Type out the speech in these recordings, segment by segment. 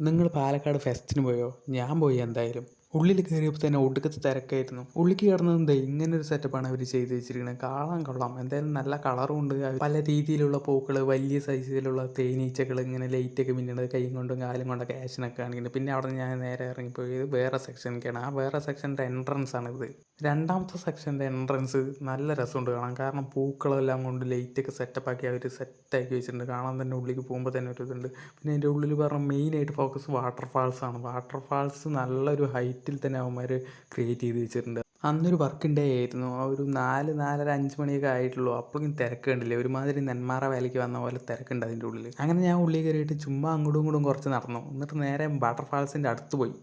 നിങ്ങൾ പാലക്കാട് ഫെസ്റ്റിന് പോയോ? ഞാൻ പോയി എന്തായാലും. ഉള്ളിൽ കയറിയപ്പോൾ തന്നെ ഒടുക്കത്തെ തിരക്കായിരുന്നു. ഉള്ളിലേക്ക് കയറുന്നത് ഇങ്ങനെ ഒരു സെറ്റപ്പാണ് അവർ ചെയ്ത് വെച്ചിരിക്കുന്നത്. കാണാൻ കൊള്ളാം. എന്തായാലും നല്ല കളറും ഉണ്ട്. പല രീതിയിലുള്ള പൂക്കൾ, വലിയ സൈസിലുള്ള തേനീച്ചകൾ, ഇങ്ങനെ ലൈറ്റൊക്കെ മിന്നുന്നത് കൈയും കൊണ്ടും കാലും കൊണ്ടൊക്കെ ആക്ഷനൊക്കെ കാണിക്കുന്നത്. പിന്നെ അവിടെ ഞാൻ നേരെ ഇറങ്ങിപ്പോയത് വേറെ സെക്ഷനിലേക്കാണ്. ആ വേറെ സെക്ഷൻ്റെ എൻട്രൻസ് ആണിത്. രണ്ടാമത്തെ സെക്ഷൻ്റെ എൻട്രൻസ് നല്ല രസമുണ്ട് കാണാൻ. കാരണം പൂക്കളെല്ലാം കൊണ്ട് ലൈറ്റൊക്കെ സെറ്റപ്പാക്കി അവർ സെറ്റാക്കി വെച്ചിട്ടുണ്ട്. കാണാൻ തന്നെ ഉള്ളിലേക്ക് പോകുമ്പോൾ തന്നെ ഒരു ഇതുണ്ട്. പിന്നെ അതിൻ്റെ ഉള്ളിൽ പറഞ്ഞാൽ മെയിനായിട്ട് ഫോക്കസ് വാട്ടർഫാൾസാണ്. വാട്ടർഫാൾസ് നല്ലൊരു ഹൈറ്റിൽ തന്നെ അവന്മാർ ക്രിയേറ്റ് ചെയ്ത് വെച്ചിട്ടുണ്ട്. അന്നൊരു വർക്കിംഗ് ഡേ ആയിരുന്നു. ഒരു 4-5 മണിയൊക്കെ ആയിട്ടുള്ളൂ. അപ്പോഴും തിരക്ക് കണ്ടില്ലേ, ഒരുമാതിരി നെന്മാറ വേലയ്ക്ക് വന്ന പോലെ തിരക്കുണ്ട് അതിൻ്റെ ഉള്ളിൽ. അങ്ങനെ ഞാൻ ഉള്ളിൽ കയറിയിട്ട് ചുമ്മാ അങ്ങോട്ടും ഇങ്ങോട്ടും കുറച്ച് നടന്നു. എന്നിട്ട് നേരെ വാട്ടർഫാൾസിൻ്റെ അടുത്ത് പോയി.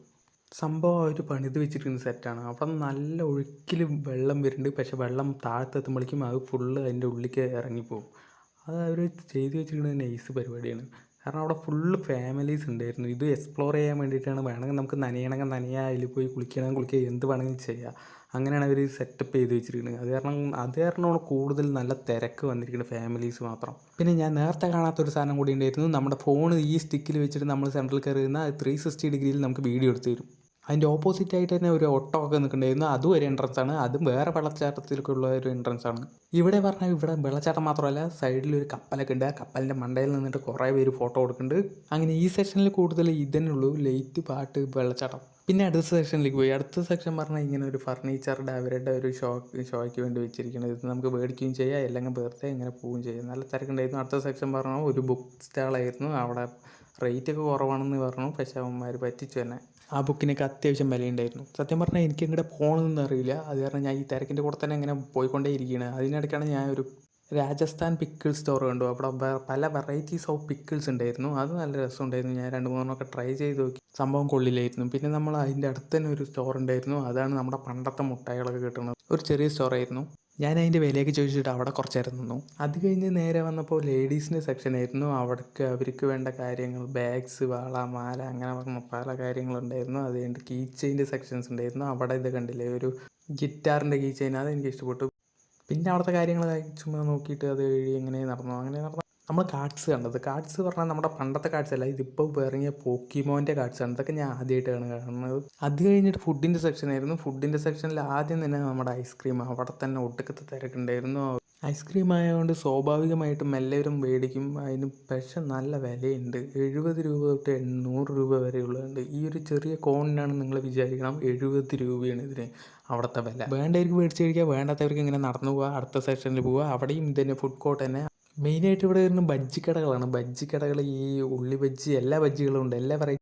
സംഭവം അവർ പണിത് വെച്ചിരിക്കുന്ന സെറ്റാണ്. അപ്പം നല്ല ഒഴുക്കിൽ വെള്ളം വരുന്നുണ്ട്. പക്ഷെ വെള്ളം താഴത്തെത്തുമ്പോഴേക്കും അത് ഫുള്ള് അതിൻ്റെ ഉള്ളിലേക്ക് ഇറങ്ങിപ്പോവും. അത് അവർ ചെയ്ത് വെച്ചിരിക്കുന്നത് നൈസ് പരിപാടിയാണ്. കാരണം അവിടെ ഫുള്ള് ഫാമിലീസ് ഉണ്ടായിരുന്നു. ഇത് എക്സ്പ്ലോർ ചെയ്യാൻ വേണ്ടിയിട്ടാണ്. വേണമെങ്കിൽ നമുക്ക് നനയണമെങ്കിൽ നനയാ, അതിൽ പോയി കുളിക്കണമെങ്കിൽ കുളിക്കുക, എന്ത് വേണമെങ്കിലും ചെയ്യാം. അങ്ങനെയാണ് അവർ സെറ്റപ്പ് ചെയ്ത് വെച്ചിരിക്കുന്നത്. അത് കാരണമാണ് കൂടുതൽ നല്ല തിരക്ക് വന്നിരിക്കുന്നത്, ഫാമിലീസ് മാത്രം. പിന്നെ ഞാൻ നേരത്തെ കാണാത്തൊരു സാധനം കൂടി ഉണ്ടായിരുന്നു. നമ്മുടെ ഫോൺ ഈ സ്റ്റിക്കിൽ വെച്ചിട്ട് നമ്മൾ സെൻട്രൽ കയറുന്ന 360 ഡിഗ്രിയിൽ നമുക്ക് വീഡിയോ എടുത്ത് തരും. അതിൻ്റെ ഓപ്പോസിറ്റ് ആയിട്ട് തന്നെ ഒരു ഓട്ടമൊക്കെ നിൽക്കുന്നുണ്ടായിരുന്നു. അതും ഒരു എൻട്രൻസ് ആണ്. അതും വേറെ വെള്ളച്ചാട്ടത്തിലേക്കുള്ള ഒരു എൻട്രൻസ് ആണ്. ഇവിടെ പറഞ്ഞാൽ ഇവിടെ വെള്ളച്ചാട്ടം മാത്രമല്ല, സൈഡിൽ ഒരു കപ്പലൊക്കെ ഉണ്ട്. ആ കപ്പലിൻ്റെ മണ്ടയിൽ നിന്നിട്ട് കുറേ പേര് ഫോട്ടോ കൊടുക്കുന്നുണ്ട്. അങ്ങനെ ഈ സെക്ഷനിൽ കൂടുതൽ ഇതന്നെ ഉള്ളൂ: ലൈറ്റ്, പാട്ട്, വെള്ളച്ചാട്ടം. പിന്നെ അടുത്ത സെക്ഷനിലേക്ക് പോയി. അടുത്ത സെക്ഷൻ പറഞ്ഞാൽ ഇങ്ങനെ ഒരു ഫർണിച്ചറിൻ്റെ അവരുടെ ഒരു ഷോയ്ക്ക് വേണ്ടി വെച്ചിരിക്കുന്നത്. ഇത് നമുക്ക് മേടിക്കുകയും ചെയ്യാം, അല്ലെങ്കിൽ വെറുതെ ഇങ്ങനെ പോവുകയും ചെയ്യാം. നല്ല തിരക്കുണ്ടായിരുന്നു. അടുത്ത സെക്ഷൻ പറഞ്ഞാൽ ഒരു ബുക്ക് സ്റ്റാളായിരുന്നു. അവിടെ റേറ്റൊക്കെ കുറവാണെന്ന് പറഞ്ഞു, പക്ഷേ അവന്മാർ പറ്റിച്ചു തന്നെ. ആ ബുക്കിനൊക്കെ അത്യാവശ്യം വിലയുണ്ടായിരുന്നു. സത്യം പറഞ്ഞാൽ എനിക്ക് എങ്ങോട്ട് പോകണമെന്നൊന്നും അറിയില്ല. അത് കാരണം ഞാൻ ഈ തിരക്കിൻ്റെ കൂടെ തന്നെ ഇങ്ങനെ പോയിക്കൊണ്ടേ ഇരിക്കുകയാണ്. അതിനിടയ്ക്കാണ് ഞാൻ ഒരു രാജസ്ഥാൻ പിക്കിൾ സ്റ്റോർ കണ്ടു. അവിടെ പല വെറൈറ്റീസ് ഓഫ് പിക്കിൾസ് ഉണ്ടായിരുന്നു. അത് നല്ല രസമുണ്ടായിരുന്നു. ഞാൻ 2-3 ട്രൈ ചെയ്ത് നോക്കി. സംഭവം കൊള്ളില്ലായിരുന്നു. പിന്നെ നമ്മൾ അതിൻ്റെ അടുത്ത് തന്നെ ഒരു സ്റ്റോർ ഉണ്ടായിരുന്നു. അതാണ് നമ്മുടെ പണ്ടത്തെ മുട്ടായികളൊക്കെ കിട്ടുന്നത്. ഒരു ചെറിയ സ്റ്റോറായിരുന്നു. ഞാൻ അതിൻ്റെ വിലയൊക്കെ ചോദിച്ചിട്ട് അവിടെ കുറച്ച് നേരം നിന്നു. അത് കഴിഞ്ഞ് നേരെ വന്നപ്പോൾ ലേഡീസിൻ്റെ സെക്ഷനായിരുന്നു. അവിടേക്ക് അവർക്ക് വേണ്ട കാര്യങ്ങൾ, ബാഗ്സ്, വള, മാല, അങ്ങനെ പറഞ്ഞ പല കാര്യങ്ങളുണ്ടായിരുന്നു. അത് കഴിഞ്ഞിട്ട് കീ ചെയിൻ്റെ സെക്ഷൻസ് ഉണ്ടായിരുന്നു. അവിടെ ഇത് കണ്ടില്ലേ, ഒരു ഗിറ്റാറിൻ്റെ കീ ചെയിൻ, അതെനിക്ക് ഇഷ്ടപ്പെട്ടു. പിന്നെ അവിടുത്തെ കാര്യങ്ങൾ ചുമ്മാ നോക്കിയിട്ട് അത് വഴി എങ്ങനെ നടന്നു. നമ്മൾ കാർഡ്സ് കണ്ടത്, കാർഡ്സ് പറഞ്ഞാൽ നമ്മുടെ പണ്ടത്തെ കാർഡ്സ് അല്ല, ഇതിപ്പോൾ ഇറങ്ങിയ പോക്കിമോൻ്റെ കാർഡ്സാണ്. ഇതൊക്കെ ഞാൻ ആദ്യമായിട്ടാണ് കാണുന്നത്. അത് കഴിഞ്ഞിട്ട് ഫുഡിൻ്റെ സെക്ഷനായിരുന്നു. ഫുഡിൻ്റെ സെക്ഷനിൽ ആദ്യം തന്നെ നമ്മുടെ ഐസ്ക്രീം. അവിടെ തന്നെ ഒടുക്കത്തെ തിരക്കുണ്ടായിരുന്നു. ഐസ്ക്രീം ആയതുകൊണ്ട് സ്വാഭാവികമായിട്ടും എല്ലാവരും മേടിക്കും. അതിന് പക്ഷെ നല്ല വിലയുണ്ട്. 70 രൂപ തൊട്ട് 100 രൂപ വരെയുള്ളതുണ്ട്. ഈ ഒരു ചെറിയ കോണിനാണ് നിങ്ങൾ വിചാരിക്കണം 70 രൂപയാണ് ഇതിന് അവിടുത്തെ വില. വേണ്ടവർക്ക് മേടിച്ച് കഴിക്കുക, വേണ്ടാത്തവർക്ക് ഇങ്ങനെ നടന്നു പോവുക, അടുത്ത സെക്ഷനിൽ പോവുക. അവിടെയും ഇതന്നെ ഫുഡ് കോർട്ട് തന്നെ. മെയിനായിട്ട് ഇവിടെ വരുന്ന ബജ്ജിക്കടകളാണ്. ബജ്ജിക്കടകൾ, ഈ ഉള്ളി ബജ്ജി, എല്ലാ ബജ്ജികളും ഉണ്ട്, എല്ലാ വെറൈറ്റി